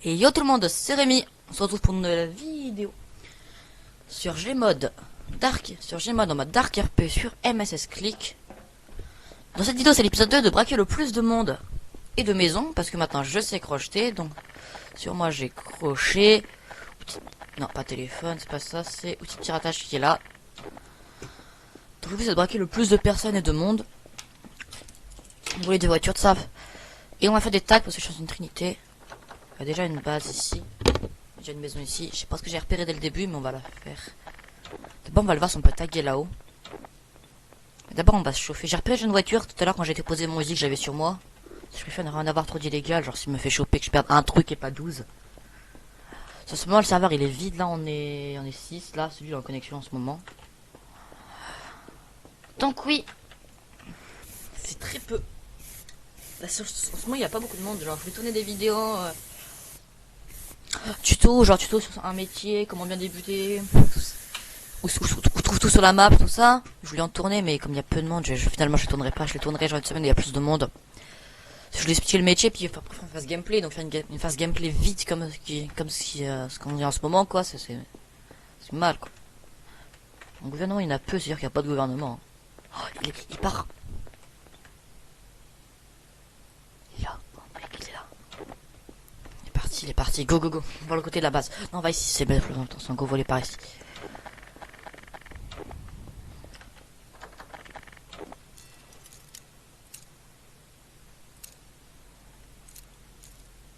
Et yo tout le monde, c'est Rémi. On se retrouve pour une nouvelle vidéo sur Gmod Dark, sur Gmod en mode Dark RP sur MSS Click. Dans cette vidéo, c'est l'épisode 2 de braquer le plus de monde et de maisons, parce que maintenant je sais crocheter. Donc sur moi j'ai crochet. Non, pas téléphone, c'est pas ça, c'est outil de piratage qui est là. Donc le but c'est de braquer le plus de personnes et de monde. Vous voulez des voitures, de ça. Et on va faire des tags parce que je suis dans une trinité. Il y a déjà une base ici. Déjà une maison ici. Je sais pas ce que j'ai repéré dès le début, mais on va la faire. D'abord, on va le voir si on peut taguer là-haut. D'abord, on va se chauffer. J'ai repéré une voiture tout à l'heure quand j'ai été posé mon Uzi que j'avais sur moi. Je préfère ne rien avoir trop d'illégal. Genre, s'il me fait choper, que je perde un truc et pas 12. En ce moment, le serveur il est vide. Là, on est 6. Là, celui en connexion en ce moment. Donc, oui. C'est très peu. Là, en ce moment, il n'y a pas beaucoup de monde. Genre, je vais tourner des vidéos. Tuto, genre tuto sur un métier, comment bien débuter, où on trouve tout sur la map, tout ça. Je voulais en tourner, mais comme il y a peu de monde, finalement je les tournerai pas, je les tournerai genre une semaine où il y a plus de monde. Je voulais expliquer le métier, puis après on fasse gameplay, donc faire une phase gameplay vite comme ce qu'on dit en ce moment, quoi, c'est mal, quoi. Le gouvernement, il y en a peu, c'est-à-dire qu'il n'y a pas de gouvernement. Oh, il part. Il est là, oh, mec, il est là. Il est parti, go go go, on va le côté de la base. Non, on va ici, c'est belle, attention, go voler par ici.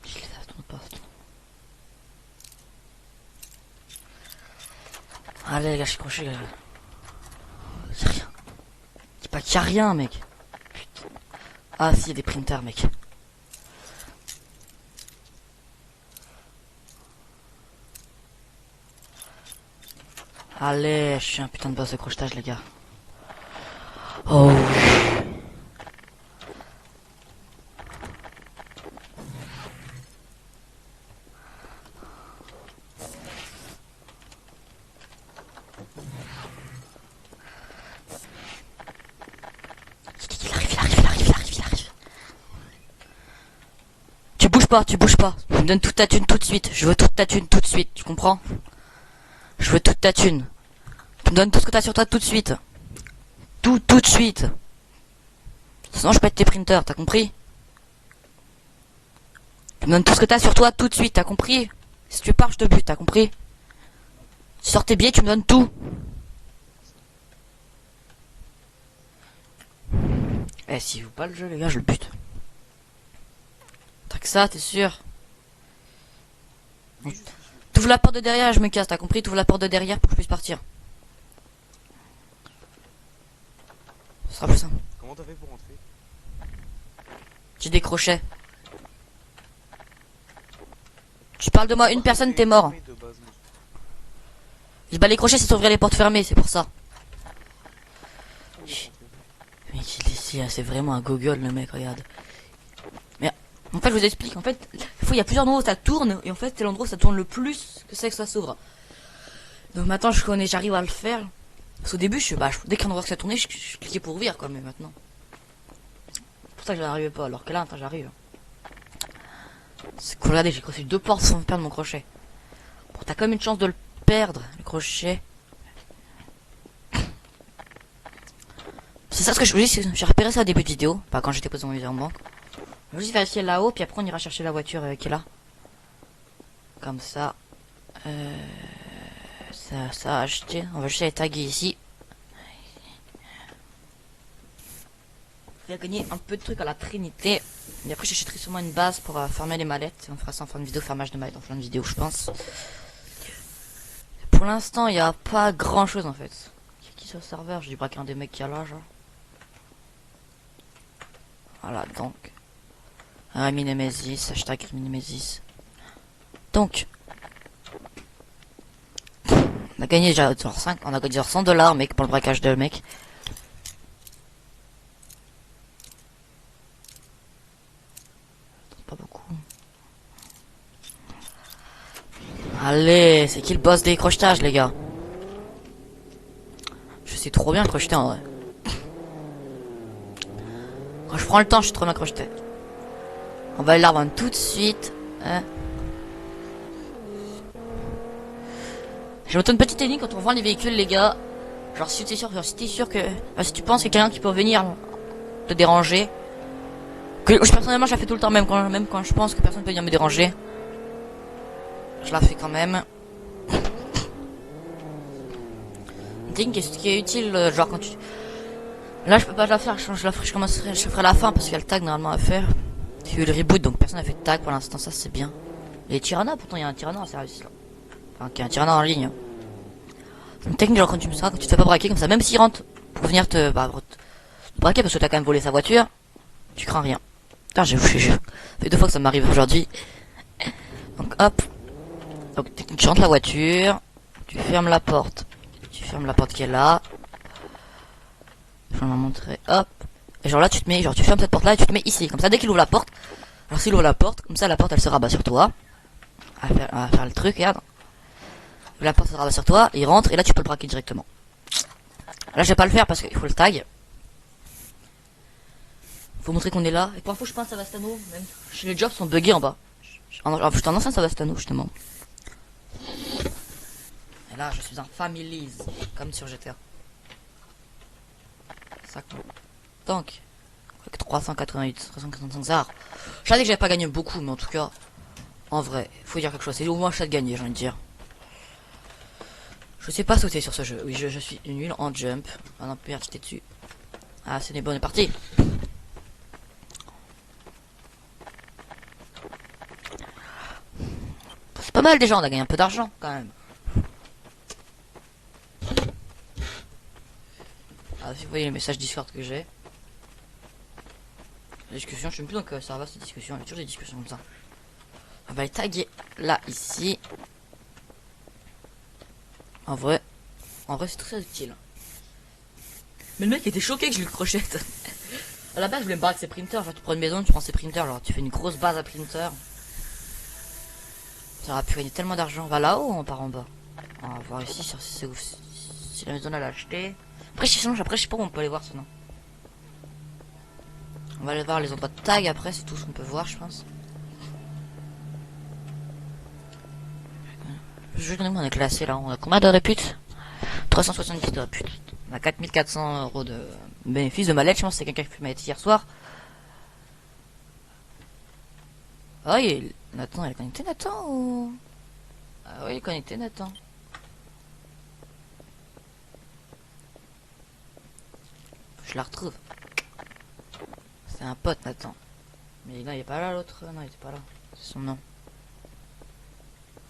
Je les attends pas. Allez les gars, je suis crochet. Y'a rien. Dis pas qu'il y a rien, mec. Putain. Ah si, il y a des printers, mec. Allez, je suis un putain de boss de crochetage, les gars. Oh. Il arrive. Tu bouges pas. Tu me donnes toute ta thune tout de suite. Je veux toute ta thune tout de suite, tu comprends? Je veux toute ta thune. Tu me donnes tout ce que t'as sur toi tout de suite. Tout de suite. Sinon je pète tes printers, t'as compris? Tu me donnes tout ce que t'as sur toi tout de suite, t'as compris? Si tu pars, je te bute, t'as compris? Tu sors tes billets, tu me donnes tout. Eh, s'il joue pas le jeu, les gars, je le bute. T'as que ça, t'es sûr? T'ouvres la porte de derrière, je me casse, t'as compris? T'ouvres la porte de derrière pour que je puisse partir. Ce sera plus simple. Comment t'as fait pour rentrer? J'ai des crochets. Tu parles de moi, une personne, t'es mort. Bah les crochets, c'est ouvrir les portes fermées, c'est pour ça. Mais c'est vraiment un gogol le mec, regarde. Mais en fait, je vous explique. En fait, il y a plusieurs endroits où ça tourne, et en fait, c'est l'endroit où ça tourne le plus que c'est que ça s'ouvre. Donc maintenant, j'arrive à le faire. Parce qu'au début, dès qu'un endroit que ça tournait, je cliquais pour ouvrir, quoi, mais maintenant. C'est pour ça que je n'arrivais pas, alors que là, attends, j'arrive. C'est cool, regardez, j'ai croché 2 portes sans perdre mon crochet. Bon, t'as quand même une chance de le perdre, le crochet. C'est ça ce que je vous dis, j'ai repéré ça au début de vidéo, pas quand j'étais posé mon virement. Je vais juste vérifier là-haut, puis après on ira chercher la voiture qui est là. Comme ça. Ça a acheté. On va juste aller taguer ici. On va gagner un peu de trucs à la Trinité. Et après j'achèterai sûrement une base pour fermer les mallettes. On fera ça en fin de vidéo, fermage de mallettes en fin de vidéo, je pense. Pour l'instant, il n'y a pas grand chose en fait. C'est qui ce serveur? J'ai dû braquer un des mecs qui a là, genre. Voilà, donc. Minimesis, hashtag Minimesis. Donc. On a gagné déjà genre 5, on a gagné genre 100 $, mec, pour le braquage de mec. Pas beaucoup. Allez, c'est qui le boss des crochetages, les gars? Je sais trop bien crocheter en vrai. Quand je prends le temps, je suis trop bien crocheté. On va aller la revendre tout de suite. Hein. Je noté une petite technique quand on vend les véhicules, les gars. Genre si t'es sûr, que, si tu penses qu'il y a quelqu'un qui peut venir te déranger, que personnellement je la fais tout le temps, même quand je pense que personne peut venir me déranger, je la fais quand même. Une technique qui est utile, genre quand tu... Là je peux pas la faire, je ferai à la fin parce qu'il y a le tag normalement à faire. Il y a eu le reboot donc personne n'a fait de tag pour l'instant, ça c'est bien. Les Tyrannas, pourtant il y a un Tyranna en service là. Enfin, qui est un Tyranna en ligne. C'est une technique genre quand tu te fais pas braquer comme ça, même s'il rentre pour venir te braquer parce que t'as quand même volé sa voiture, tu crains rien. Putain, j'ai fait 2 fois que ça m'arrive aujourd'hui. Donc hop. Donc tu rentres la voiture, tu fermes la porte. Tu fermes la porte qui est là. Je vais la montrer, hop. Et genre là tu te mets, genre tu fermes cette porte là et tu te mets ici. Comme ça dès qu'il ouvre la porte, alors s'il ouvre la porte, comme ça la porte elle se rabat sur toi. À faire le truc, regarde. La porte se rabat sur toi, il rentre et là tu peux le braquer directement. Là je vais pas le faire parce qu'il faut le tag. Faut montrer qu'on est là. Et pour info je pense à Savastano, même chez les jobs sont buggés en bas. Je suis un ancien Savastano justement. Et là je suis un Families, comme sur GTA. Ça tank. Avec 385 zars. Je savais que j'avais pas gagné beaucoup, mais en tout cas, en vrai, faut dire quelque chose. C'est au moins ça de gagner, j'ai envie de dire. Je sais pas sauter sur ce jeu. Oui, je suis nul en jump. Ah non, merde, j'étais dessus. Ah, c'est des bonnes parties. C'est pas mal déjà, on a gagné un peu d'argent quand même. Ah, si vous voyez les messages Discord que j'ai. La discussion, je sais plus donc ça va cette discussion, il y a toujours des discussions comme ça. On va les taguer là, ici. En vrai c'est très utile. Mais le mec était choqué que je lui crochette. À la base je voulais me barrer avec ses printers, genre tu prends une maison, tu prends ses printers, genre tu fais une grosse base à printer. Ça aurait pu gagner tellement d'argent. On va là-haut ou on part en bas? On va voir ici sur si la maison elle a acheté. Après je sais pas où on peut aller voir sinon. On va aller voir les endroits de tag après, c'est tout ce qu'on peut voir je pense. Je vais donner on est classé là, on a combien de réputes? 370 de réputes. On a 4400 € de bénéfice de ma lettre, je pense que c'est quelqu'un qui m'a été hier soir. Ah oui, Nathan, elle est connectée Nathan ou... Ah oui, il est connecté Nathan. Je la retrouve. C'est un pote Nathan. Mais non, il est pas là l'autre. Non, il était pas là. C'est son nom.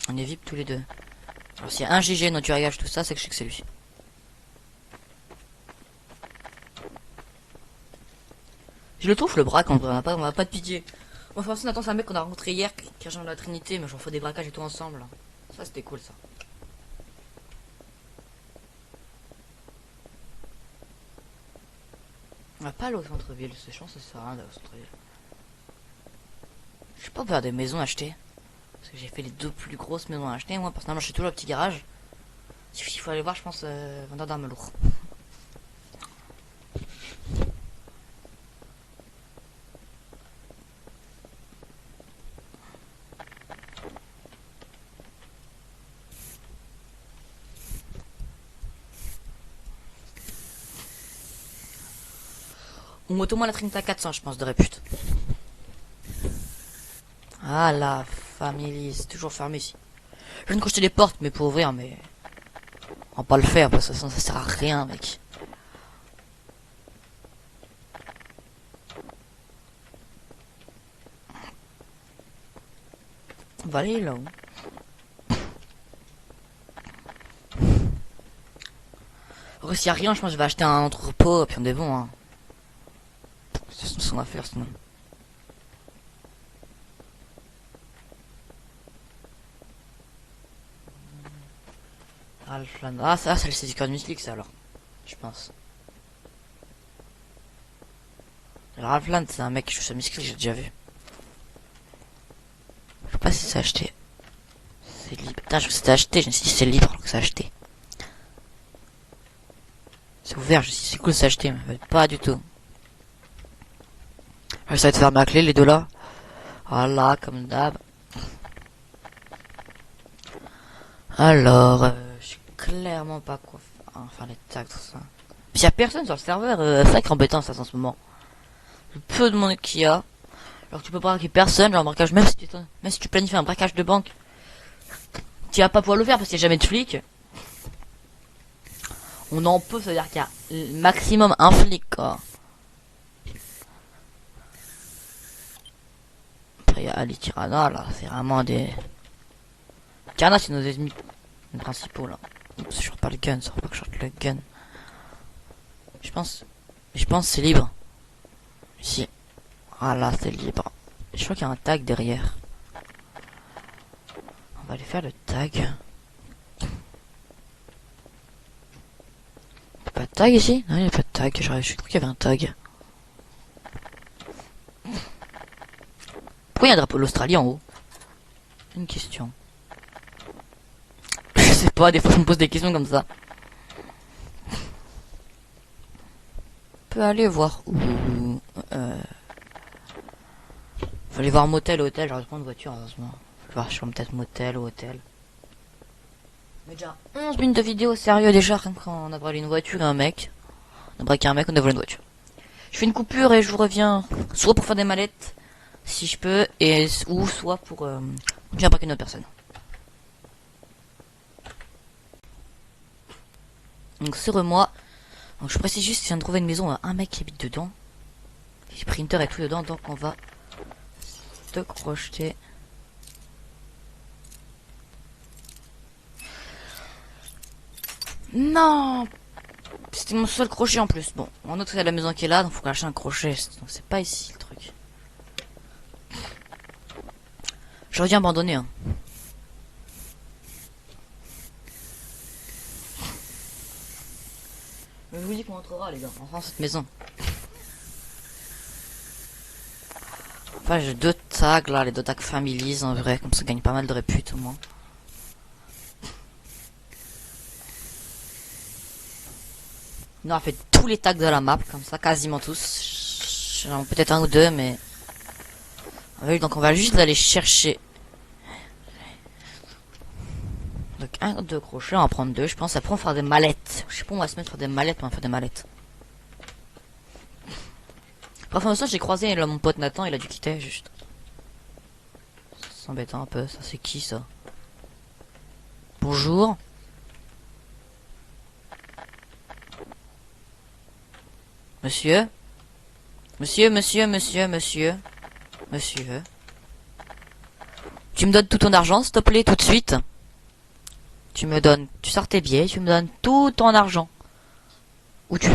On est VIP tous les deux. Alors s'il y a un GG, non tu regardes tout ça, c'est que je sais que c'est lui. Je le trouve le braque en vrai, on va pas de pitié. Bon, enfin, Nathan, c'est un mec qu'on a rencontré hier, qui a rejoint la Trinité, mais j'en fais des braquages et tout ensemble. Ça, c'était cool ça. On va pas aller au centre-ville, c'est chiant, ça sert à rien d'aller au centre-ville. Je sais pas vers des maisons achetées. Parce que j'ai fait les 2 plus grosses maisons à acheter. Moi, personnellement, je suis toujours au petit garage. Il faut aller voir, je pense, vendeur d'armes lourdes. On monte au moins la Trinité à 400, je pense, de répute. Ah la famille, c'est toujours fermé ici. Je viens de crocheter des portes, mais pour ouvrir, mais... On va pas le faire, parce que de toute façon, ça sert à rien, mec. On va aller là-haut. S'il y a rien, je pense que je vais acheter un entrepôt, puis on est bon, hein. C'est ce qu'on va faire, sinon. Ah, ça, c'est du code mystique, ça, alors. Je pense. Ralphland, c'est un mec qui joue sur Mystique, j'ai déjà vu. Je sais pas si c'est acheté. C'est libre. Putain, je crois que c'était acheté, je me suis dit c'est libre alors que c'est acheté. C'est ouvert, je me suis dit c'est cool c'est acheté, mais pas du tout. Ça va être fermé à clé, les deux là. Voilà, comme d'hab. Alors, clairement pas quoi faire les tags, tout ça. Puis y a personne sur le serveur, c'est vrai qu'embêtant ça en ce moment. Le peu de monde qu'il y a. Alors tu peux pas braquer personne, genre braquage, même si tu planifies un braquage de banque, tu vas pas pouvoir le faire parce qu'il n'y a jamais de flics. On en peut, ça veut dire qu'il y a maximum un flic quoi. Après il y a Ali Tirana là, c'est vraiment des... Tirana c'est nos ennemis principaux là. Oups, je pas le gun, ça faut pas que je sorte le gun. Je pense c'est libre. Ici. Ah là c'est libre. Je crois qu'il y a un tag derrière. On va aller faire le tag. Pas de tag ici? Non, il n'y a pas de tag. Je crois qu'il y avait un tag. Pourquoi il y a un drapeau de l'Australie en haut? Une question. Je sais pas, des fois je me pose des questions comme ça. On peut aller voir où... Faut aller voir motel, hôtel. J'aurais pas de voiture heureusement. Faut voir, je sais peut-être motel ou hôtel. Mais déjà 11 minutes de vidéo, sérieux déjà, quand on a volé une voiture et un mec. On a braqué un mec, on a volé une voiture. Je fais une coupure et je vous reviens. Soit pour faire des mallettes, si je peux, ou soit pour bien braquer une autre personne. Donc sur moi, donc je précise juste que je viens de trouver une maison, un mec qui habite dedans. Il y a printer et tout dedans, donc on va se crocheter. Non, c'était mon seul crochet en plus. Bon, en autre c'est la maison qui est là, donc faut lâcher un crochet. Donc c'est pas ici le truc. J'aurais dû abandonner. Hein. Mais je vous dis qu'on entrera les gars, enfin cette maison. Enfin j'ai 2 tags là, les 2 tags families en vrai, comme ça gagne pas mal de répute au moins. On a fait tous les tags de la map, comme ça, quasiment tous. J'en ai peut-être un ou deux, mais... Donc on va juste aller chercher. Donc 1, 2 crochets, on va prendre 2, je pense. Après on va faire des mallettes. Je sais pas, on va se mettre sur des mallettes, on va faire des mallettes. Enfin, ça j'ai croisé là, mon pote Nathan, il a dû quitter, juste. C'est embêtant un peu, ça c'est qui ça? Bonjour. Monsieur. Monsieur. Tu me donnes tout ton argent, s'il te plaît, tout de suite. Tu sors tes billets, tu me donnes tout ton argent. Où tu...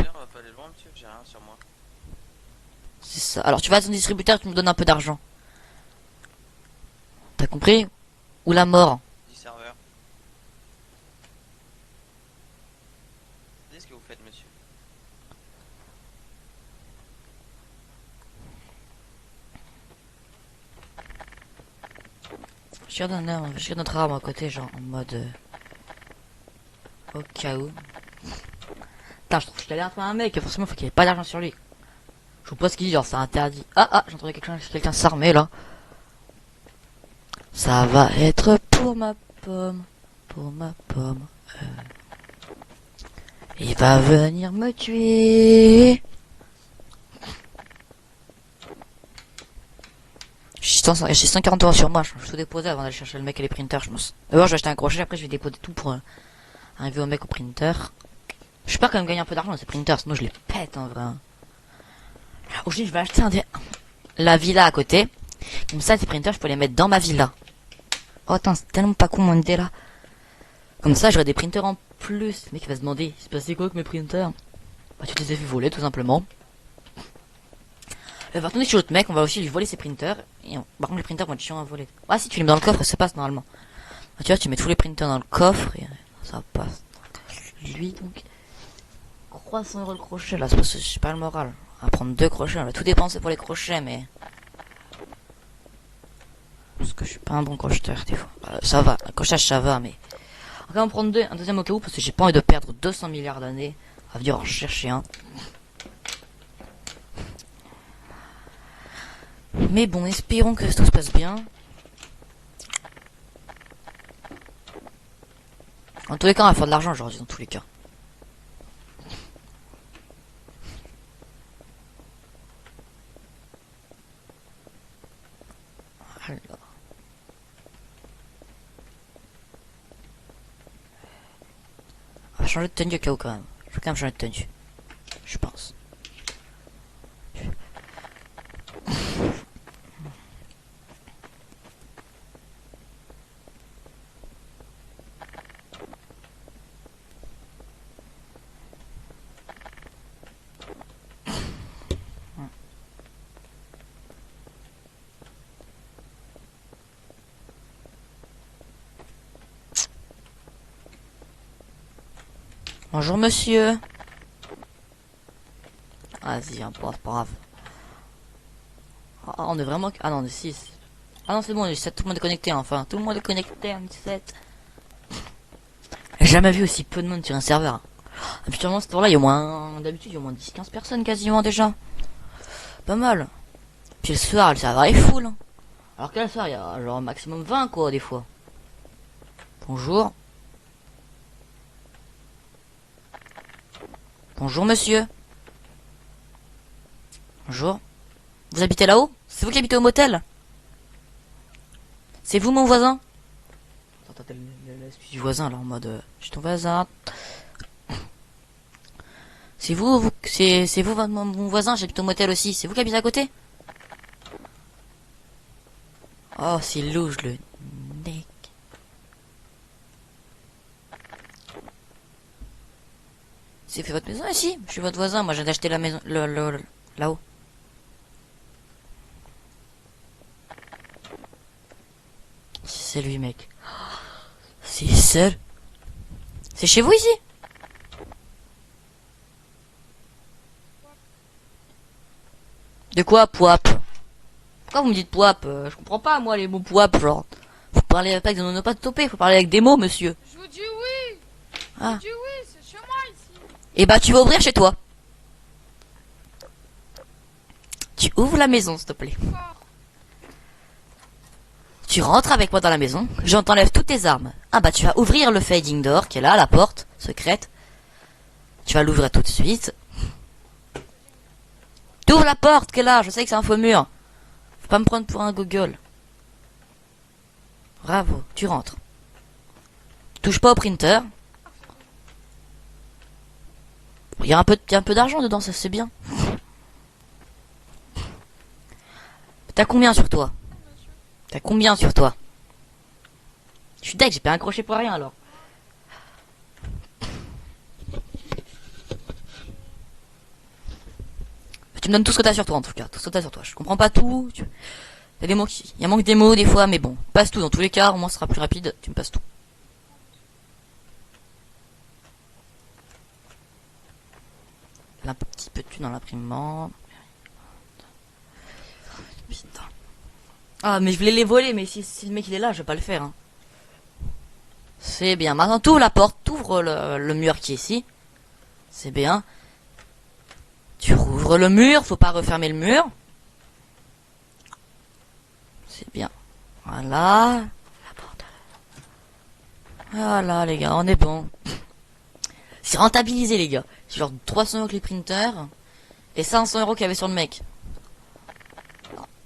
C'est ça. Alors tu vas à ton distributeur, tu me donnes un peu d'argent. T'as compris? Ou la mort. Qu'est-ce que vous faites, monsieur? Je garde notre arme à côté, genre en mode... au cas où. Putain, je trouve que je t'allais trouver un mec, forcément faut qu'il ait pas d'argent sur lui. Je sais pas ce qu'il dit, genre c'est interdit. Ah, j'ai entendu quelqu'un s'armer là. Ça va être pour ma pomme. Il va venir me tuer. J'ai 140 euros sur moi, je vais tout déposer avant d'aller chercher le mec et les printers, je pense. D'abord je vais acheter un crochet, après je vais déposer tout pour arriver au mec au printer. Je peux quand même gagner un peu d'argent dans ces printers, sinon je les pète en vrai. Aujourd'hui je vais acheter la villa à côté. Comme ça ces printers je peux les mettre dans ma villa. Oh attends, c'est tellement pas con mon idée là. Comme ça j'aurai des printers en plus. Le mec va se demander, il se passait quoi avec mes printers? Bah tu te les as fait voler tout simplement. Par contre chez l'autre mec on va aussi lui voler ses printers. Et par contre les printers vont être chiants à voler. Ah si tu les mets dans le coffre ça passe normalement. Bah, tu vois tu mets tous les printers dans le coffre et ça passe. Lui donc 300 euros le crochet là, c'est parce que j'ai pas le moral. On va prendre 2 crochets, on va tout dépenser pour les crochets mais... Parce que je suis pas un bon crocheteur des fois. Ça va, un crochet ça va mais... On va en prendre 2, un deuxième au cas où parce que j'ai pas envie de perdre 200 milliards d'années à venir en chercher un. Mais bon, espérons que tout se passe bien. En tous les cas, on va faire de l'argent aujourd'hui, dans tous les cas. Alors. On va changer de tenue au cas où quand même. Je vais quand même changer de tenue. Je pense. Bonjour monsieur. Vas-y, hein, c'est pas grave. Ah, on est vraiment... Ah non, on est 6. Ah non, c'est bon, on est 7, tout le monde est connecté, enfin. Tout le monde est connecté, on est 7. J'ai jamais vu aussi peu de monde sur un serveur. Habituellement, ce tour-là, il y a au moins... D'habitude, il y a au moins 10-15 personnes quasiment déjà. Pas mal. Puis le soir, le serveur est full. Hein. Alors qu'à le soir, il y a genre maximum 20 quoi, des fois. Bonjour. Bonjour monsieur. Bonjour. Vous habitez là-haut? C'est vous qui habitez au motel? C'est vous mon voisin? Attends, t'as l'excuse du voisin là en mode... je suis ton voisin. C'est vous, c'est vous mon voisin, j'habite au motel aussi. C'est vous qui habitez à côté? Oh, c'est louche le mec. C'est fait votre maison ici? Je suis votre voisin, moi j'ai d'acheter la maison là-haut. C'est lui mec. C'est seul. C'est chez vous ici? De quoi pouap? Pourquoi vous me dites pouap? Je comprends pas moi les mots pouap genre. Vous parlez pas avec des onomatopées, faut parler avec des mots monsieur. Je vous dis oui. Ah. Je vous dis oui, c'est chez moi ici. Et bah tu vas ouvrir chez toi. Tu ouvres la maison s'il te plaît. Fort. Tu rentres avec moi dans la maison, je t'enlève toutes tes armes. Ah bah tu vas ouvrir le fading door qui est là, la porte secrète. Tu vas l'ouvrir tout de suite. T'ouvres la porte qui est là, je sais que c'est un faux mur. Faut pas me prendre pour un Google. Bravo, tu rentres. Touche pas au printer. Il y a un peu d'argent dedans, ça c'est bien. T'as combien sur toi? T'as combien sur toi? Je suis deck, j'ai pas un crochet pour rien alors. Tu me donnes tout ce que t'as sur toi en tout cas, tout ce que t'as sur toi. Je comprends pas tout. T'as des mots qui... Il y a manque des mots des fois, mais bon. Passe tout dans tous les cas, au moins ce sera plus rapide. Tu me passes tout. Un petit peu de thune dans l'imprimante. Putain. Ah mais je voulais les voler, mais si le mec il est là, je vais pas le faire. Hein. C'est bien. Maintenant t'ouvres la porte, t'ouvres le mur qui est ici. C'est bien. Tu rouvres le mur, faut pas refermer le mur. C'est bien. Voilà. Voilà les gars, on est bon. C'est rentabilisé les gars. C'est genre 300 € que les printers et 500 € qu'il y avait sur le mec.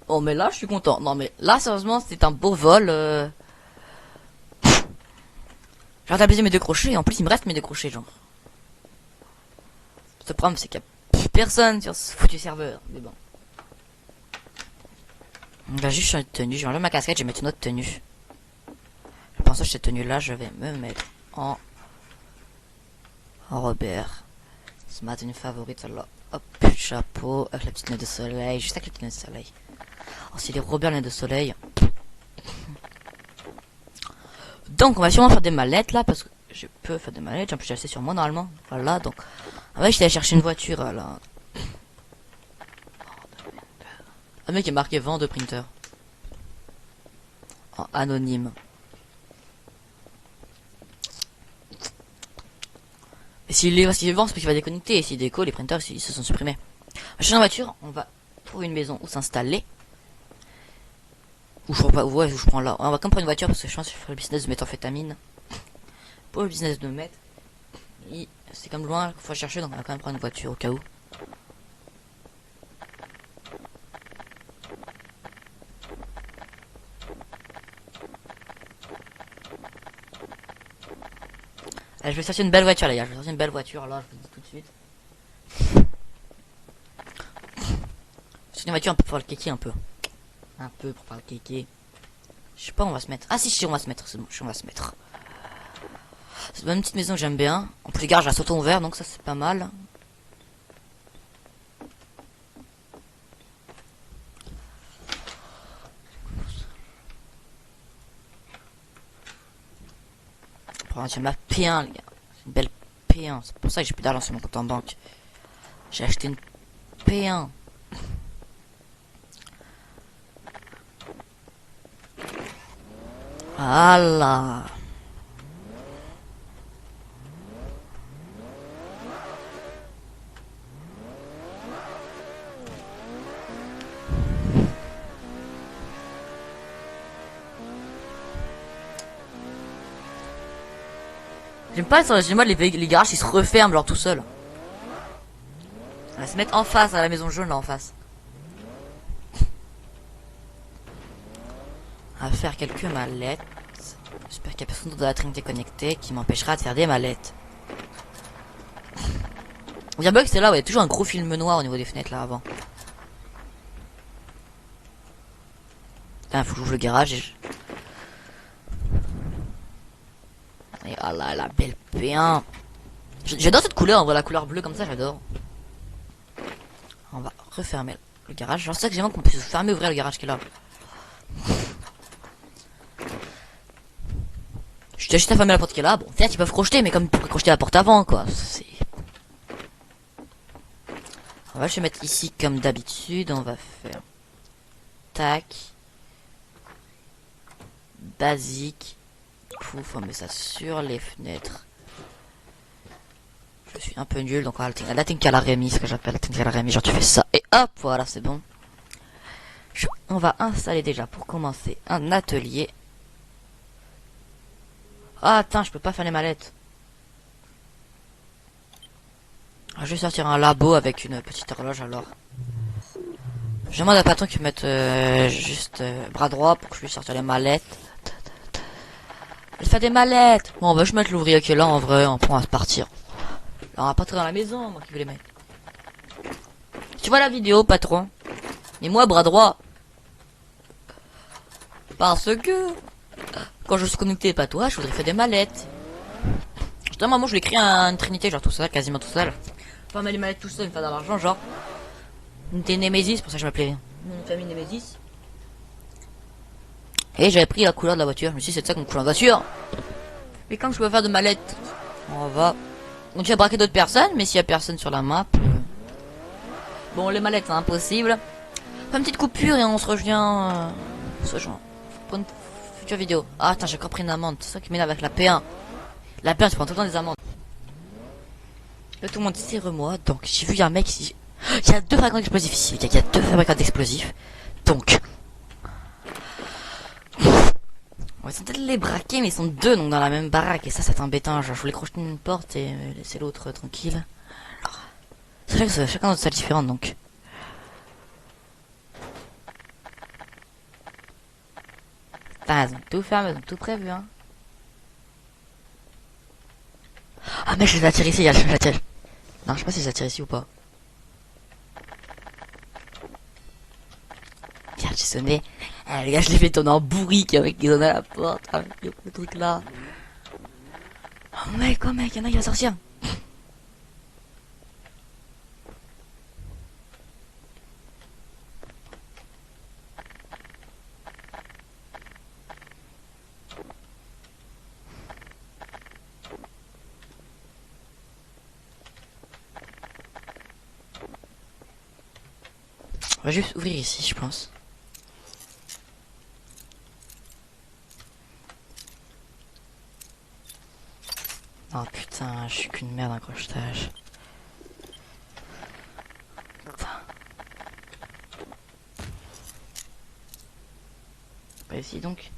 Oh mais là je suis content. Non mais là sérieusement c'était un beau vol. J'ai rentabilisé mes 2 crochets et en plus il me reste mes 2 crochets genre. Le problème c'est qu'il y a plus personne sur ce foutu serveur. Mais bon. On va juste changer de tenue. Je vais enlever ma casquette, je vais mettre une autre tenue. Je pense que cette tenue là je vais me mettre en Robert. C'est ma tenue favorite celle-là. Hop, chapeau avec la petite nez de soleil. Juste avec la petite nez de soleil. Oh, c'est les Robert nez de soleil. Donc, on va sûrement faire des mallettes là parce que je peux faire des mallettes. En plus, j'ai assez sur moi normalement. Voilà, donc. Ah ouais, j'étais allé chercher une voiture là. Un mec qui est marqué vent de printer. En anonyme. Et s'il est vent, c'est parce qu'il va déconnecter. Et s'il déco, les printers ils se sont supprimés. On va chercher une voiture, on va trouver une maison où s'installer. Ou je prends pas, ouais, je prends là. On va comme prendre une voiture parce que je pense que je ferai le business de méthamphétamine. pour le business de mettre. C'est comme loin qu'il faut chercher, donc on va quand même prendre une voiture au cas où. Allez, je vais sortir une belle voiture, les gars. Je vais sortir une belle voiture, là, je vous le dis tout de suite. C'est une voiture un peu pour le kéké, un peu. Un peu pour faire le kéké. Je sais pas où on va se mettre. Ah si, on va se mettre, c'est bon, on va se mettre. C'est une petite maison que j'aime bien. En plus, les gars, j'ai la sauton vert, donc ça c'est pas mal. J'ai ma P1, les gars. C'est une belle P1. C'est pour ça que j'ai plus d'argent sur mon compte en banque. J'ai acheté une P1. Voilà. J'aime pas sur les garages ils se referment genre tout seul. On va se mettre en face à la maison jaune là en face. On va faire quelques mallettes. J'espère qu'il y a personne d'autre dans la Trinité connectée qui m'empêchera de faire des mallettes. Il y a un bug, c'est là où il y a toujours un gros film noir au niveau des fenêtres là avant. Putain, faut que j'ouvre le garage et Et oh là, la belle P1. J'adore cette couleur, on voit la couleur bleue comme ça, j'adore. On va refermer le garage. Genre, c'est ça que j'aime qu'on puisse fermer ouvrir le garage qui est là. Je t'ai juste à fermer la porte qui est là. Bon, certes, ils peuvent crocheter, mais comme ils pourraient crocheter la porte avant, quoi. On va se mettre ici comme d'habitude. On va faire tac, basique. Pouf, on met ça sur les fenêtres. Je suis un peu nul, donc on va la technique à la Rémi, ce que j'appelle la technique à la Rémi. Genre tu fais ça et hop, voilà, c'est bon. On va installer déjà pour commencer un atelier. Ah, attends, je peux pas faire les mallettes. Je vais sortir un labo avec une petite horloge alors. Je demande à patron qu'il mette juste bras droit pour que je puisse sortir les mallettes. Elle fait des mallettes. Bon, bah je vais mettre l'ouvrier qui est là en vrai, on pourra se partir. Là, on va pas dans la maison, moi qui veux les mettre. Tu vois la vidéo, patron? Et moi, bras droit. Parce que quand je suis connecté pas toi, je voudrais faire des mallettes. Justement, moi je voulais créer une trinité, genre tout seul, quasiment tout seul. Pas mal les mallettes tout seul, me faire de l'argent, genre. Une Némésis, pour ça que je m'appelais mon famille Némésis. Et j'avais pris la couleur de la voiture. Je me suis dit, c'est ça qu'on couleur de voiture. Mais comme je peux faire de mallettes, on va. On va braquer d'autres personnes, mais s'il y a personne sur la map. Bon, les mallettes, c'est impossible. On fait une petite coupure et on se rejoint. Pour une future vidéo. Ah, attends, j'ai encore pris une amende. C'est ça qui m'énerve avec la P1. La P1, tu prends tout le temps des amendes. Là, tout le monde sait moi. Donc, j'ai vu un mec ici. Il y a deux fabricants d'explosifs ici. Il y a deux fabricants d'explosifs. Donc. On va peut-être les braquer, mais ils sont deux donc dans la même baraque. Et ça, c'est embêtant. Genre, je voulais crocheter une porte et laisser l'autre tranquille. Alors. C'est vrai que c'est chacun notre salle différente donc. Putain, ils ont tout fermé, ils ont tout prévu, hein. Ah, mais je les attire ici, il y a le attire. Non, je sais pas si je les attire ici ou pas. Tiens, j'ai sonné. Ah, les gars, je l'ai fait tourner en bourrique avec qui donnait à la porte. Avec le truc là. Oh, mec, il y en a qui va sortir. On va juste ouvrir ici, je pense. Oh putain, je suis qu'une merde en crochetage. Putain. Pas ici donc.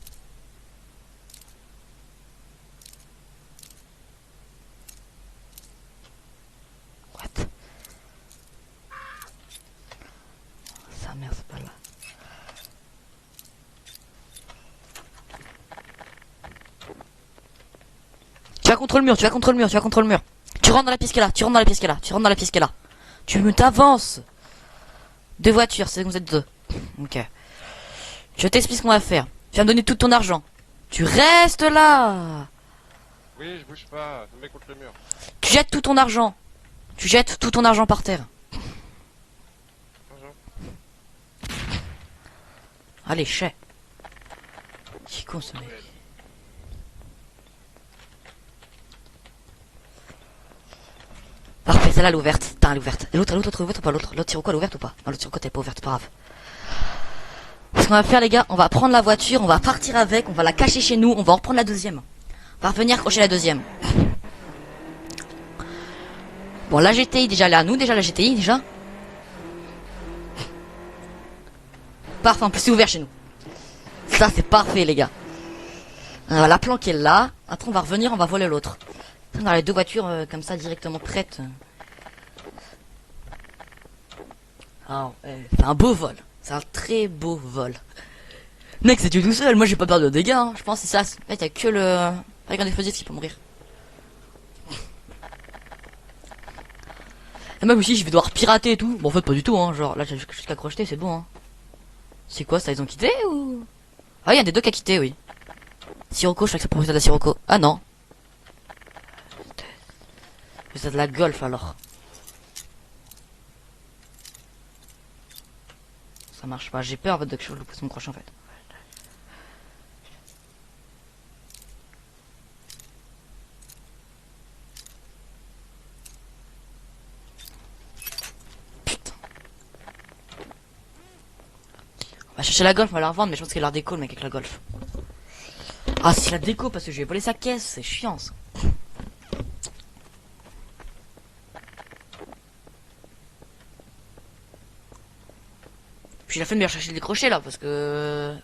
Tu vas contre le mur, tu vas contre le mur, tu vas contre le mur. Tu rentres dans la pièce qui est là, tu rentres dans la pièce qui est là, tu rentres dans la pièce qui est là. Tu me t'avances. Deux voitures, c'est vous êtes deux. Ok. Je t'explique ce qu'on va faire. Tu vas me donner tout ton argent. Tu restes là. Oui, je bouge pas, je me mets contre le mur. Tu jettes tout ton argent. Tu jettes tout ton argent par terre. Bonjour. Allez, chais. C'est con ce mec. Parfait, celle-là elle est ouverte. Putain, elle est ouverte. Et l'autre est ouverte ou pas? L'autre Sirocco elle est ouverte ou pas? Non, l'autre Sirocco elle est pas ouverte, c'est pas grave. Ce qu'on va faire les gars, on va prendre la voiture, on va partir avec, on va la cacher chez nous, on va en reprendre la deuxième. On va revenir accrocher la deuxième. Bon, la GTI déjà elle est à nous, déjà la GTI déjà. Parfait, en plus c'est ouvert chez nous. Ça c'est parfait les gars. On va la planquer là, après on va revenir, on va voler l'autre. Dans les deux voitures comme ça directement prêtes. Alors, c'est un beau vol. C'est un très beau vol. Mec, c'est tu tout seul. Moi, j'ai pas peur de dégâts. Hein. Je pense que c'est ça. En fait, y a que le avec un explosif qui peut mourir. Et même aussi, je vais devoir pirater et tout. Bon, en fait, pas du tout. Hein. Genre, là, j'ai jusqu'à crocheter, c'est bon. Hein. C'est quoi ça? Ils ont quitté ou? Ah, il y a des deux qui a quitté, oui. Sirocco, je crois que c'est propriétaire de Sirocco. Ah non. C'est de la golf alors. Ça marche pas. J'ai peur en fait de que je le pousse mon crochet en fait. Putain. On va chercher la golf, on va la revendre, mais je pense qu'elle a la déco le mec avec la golf. Ah c'est la déco parce que je vais voler sa caisse, c'est chiant ça. Puis la flemme de chercher des crochets là parce que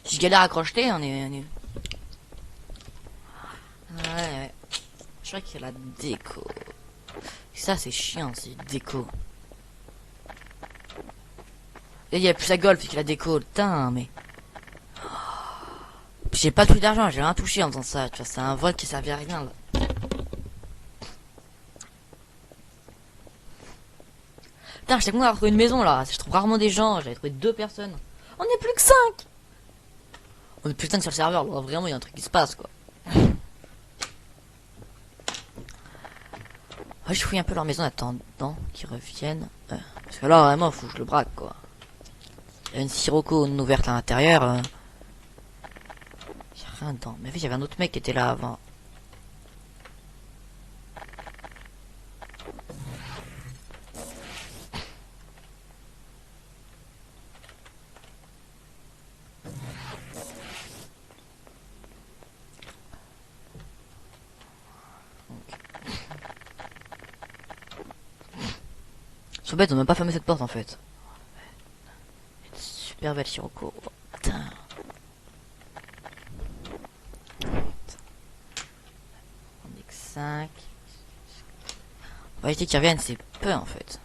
si je galère à crocheter, on est... Ouais. Je crois qu'il y a la déco. Ça c'est chiant, c'est déco. Et il y a plus la golf qu'il y a la déco, putain mais. J'ai pas tout d'argent, j'ai rien touché en faisant ça, tu vois, c'est un vol qui servait à rien là. Putain, j'étais content d'avoir trouvé une maison là, je trouve rarement des gens, j'avais trouvé 2 personnes. On est plus que 5. On est plus que 5 sur le serveur, là, vraiment il y a un truc qui se passe quoi. Ouais, je fouille un peu leur maison en attendant qu'ils reviennent. Parce que là vraiment faut que je le braque quoi. Il y a une Sirocco non ouverte à l'intérieur. Il y a rien dedans. Mais oui, il y avait un autre mec qui était là avant. Ils sont bêtes, ils ont même pas fermé cette porte en fait. Super belle Sirocco. Putain. On est que 5. On va éviter qu'ils reviennent, c'est peu en fait.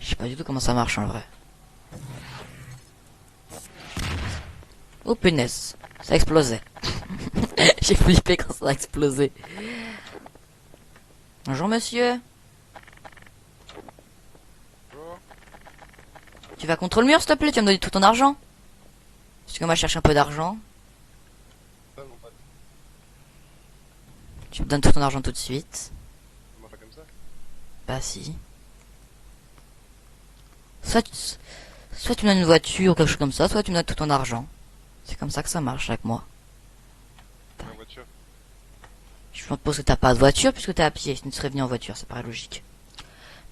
Je sais pas du tout comment ça marche en vrai. Oh punaise, ça explosait. J'ai flippé quand ça a explosé. Bonjour monsieur. Bonjour. Tu vas contre le mur s'il te plaît, tu vas me donner tout ton argent. Parce que moi je cherche un peu d'argent. Ça, mon pote. Tu me donnes tout ton argent tout de suite. Comment on fait comme ça? Bah si. Soit tu me donnes une voiture ou quelque chose comme ça, soit tu me donnes tout ton argent. C'est comme ça que ça marche avec moi. En voiture. Je suppose que t'as pas de voiture puisque t'es à pied. Tu ne serais venu en voiture, ça paraît logique.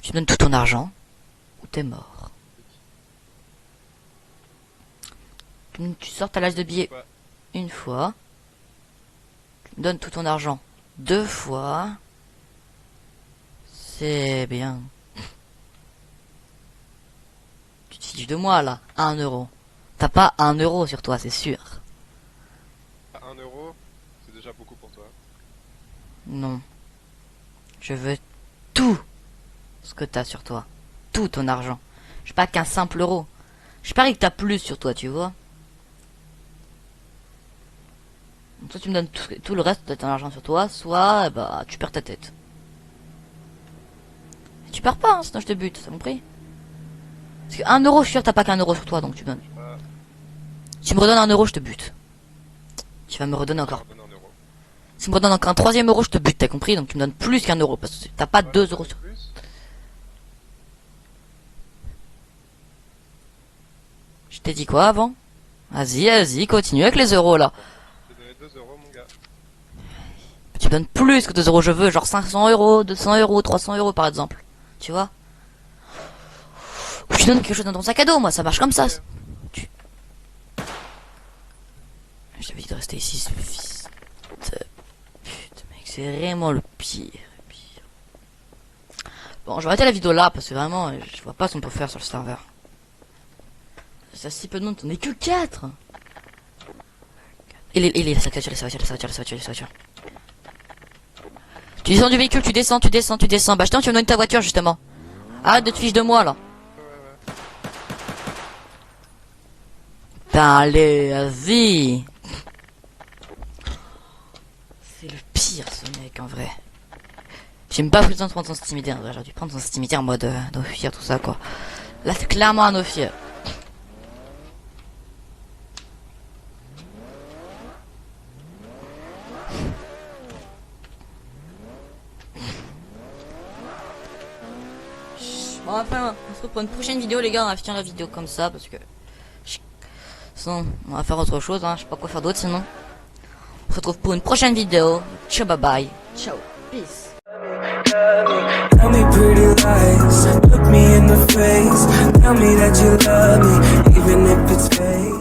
Tu me donnes tout ton argent ou t'es mort. Tu sors ta lâche de billets Ouais. une fois. Tu me donnes tout ton argent 2 fois. C'est bien. Tu te fiches de moi là. 1 euro. T'as pas 1 euro sur toi, c'est sûr. 1 euro, c'est déjà beaucoup pour toi. Non. Je veux tout ce que t'as sur toi. tout ton argent. J'ai pas qu'un simple euro. Je parie que t'as plus sur toi, tu vois. Donc, soit tu me donnes tout le reste de ton argent sur toi, soit bah tu perds ta tête. Et tu perds pas, hein, sinon je te bute, t'as compris? Parce que 1 euro, je suis sûr que t'as pas qu'un euro sur toi, donc tu me donnes. Tu me redonnes 1 euro, je te bute. Tu vas me redonner encore. Donne 1 euro. Si tu me redonnes encore un 3e euro, je te bute, t'as compris? Donc tu me donnes plus qu'un euro, parce que t'as pas 2 euros sur. Plus. Je t'ai dit quoi avant? Vas-y, vas-y, continue avec les euros là. Je t'ai donné 2 euros, mon gars. Tu me donnes plus que 2 euros, je veux genre 500 euros, 200 euros, 300 euros par exemple. Tu vois? Ou tu donnes quelque chose dans ton sac à dos, moi, ça marche comme ça. Tu... Je t'avais dit de rester ici, ce fils de... Putain, mec, c'est vraiment le pire. Bon, je vais arrêter la vidéo là, parce que vraiment, je vois pas ce qu'on peut faire sur le serveur. Ça si peu de monde, on est que 4. Il est la voiture. Tu descends du véhicule, tu descends. Bah, je t'en tu me donnes ta voiture, justement. Arrête de te fiche de moi, là. Putain, allez, vas-y. C'est le pire, ce mec, en vrai. J'ai même pas pris le temps de prendre son stimité, en vrai. J'aurais dû prendre son stimité en mode no fear, tout ça, quoi. Là, c'est clairement un no fear. Bon, enfin, on se retrouve pour une prochaine vidéo, les gars. On va finir la vidéo comme ça parce que. Sinon, on va faire autre chose, hein. Je sais pas quoi faire d'autre sinon. On se retrouve pour une prochaine vidéo. Ciao, bye bye. Ciao, peace. Tell me pretty lies, look me in the face. Tell me that you love me, even if it's fake.